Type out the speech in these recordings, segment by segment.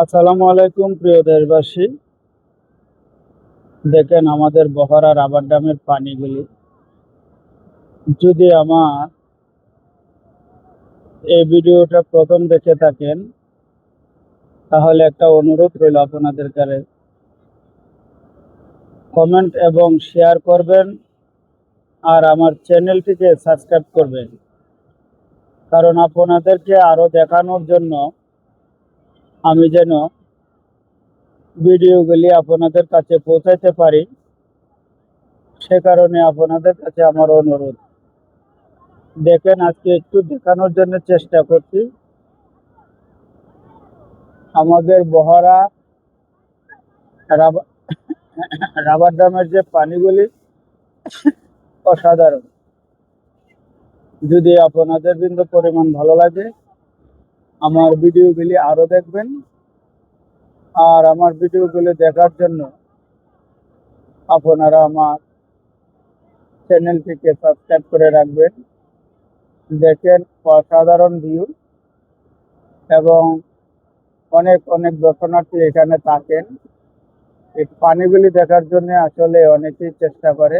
আসসালামু আলাইকুম প্রিয় দেশবাসী। দেখেন আমাদের বহরা রাবার ড্যামের পানিগুলি। যদি আমার এই ভিডিওটা প্রথম দেখে থাকেন তাহলে একটা অনুরোধ রইল আপনাদের কাছে, কমেন্ট এবং শেয়ার করবেন আর আমার চ্যানেলটিকে সাবস্ক্রাইব করবেন, কারণ আপনাদেরকে আরো দেখানোর জন্য আমি যেন ভিডিওগুলি আপনাদের কাছে পৌঁছাতে পারি, সে কারণে আপনাদের কাছে আমার অনুরোধ। দেখেন আজকে একটু দেখানোর জন্য চেষ্টা করছি আমাদের বহরা রাবার রাবার ড্যামের যে পানিগুলি অসাধারণ। যদি আপনাদের বিন্দু পরিমাণ ভালো লাগে আমার ভিডিওগুলি আরো দেখবেন, আর আমার ভিডিওগুলি দেখার জন্য আপনারা আমার চ্যানেলটিকে সাবস্ক্রাইব করে রাখবেন। দেখেন অসাধারণ ভিউ, এবং অনেক অনেক দর্শনার্থী এখানে থাকেন। এই পানিগুলি দেখার জন্য আসলে অনেকেই চেষ্টা করে,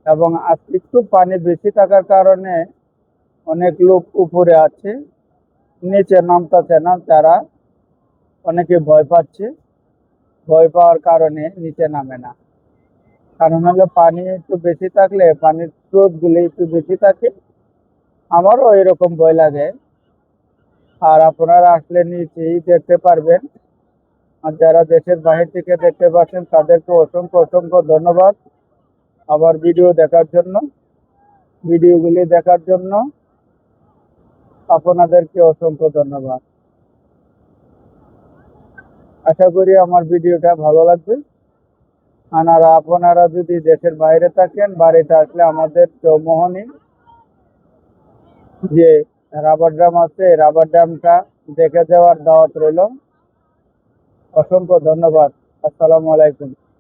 এবং আজকে একটু পানি বেশি থাকার কারণে অনেক লোক উপরে আছে, নিচে নামতেছে না। তারা অনেকে ভয় পাচ্ছে, ভয় পাওয়ার কারণে নিচে নামে না। কারণ হলো পানি একটু বেশি থাকলে, পানির স্রোত গুলি একটু বেশি থাকে, আমারও এরকম ভয় লাগে। আর আপনারা আসলে নিচেই দেখতে পারবেন। আর যারা দেশের বাহির থেকে দেখতে পাচ্ছেন তাদেরকে অসংখ্য অসংখ্য ধন্যবাদ আবার ভিডিওগুলি দেখার জন্য আপনাদেরকে অসংখ্য ধন্যবাদ। আশা করি আমার ভিডিওটা ভালো লাগবে। আর আপনারা যদি দেশের বাইরে থাকেন, বাড়িতে আসলে আমাদের চৌমোহনী যে রাবার ড্যাম আছে, রাবার ড্যামটা দেখে যাওয়ার দাওয়াত রইল। অসংখ্য ধন্যবাদ। আসসালামু আলাইকুম।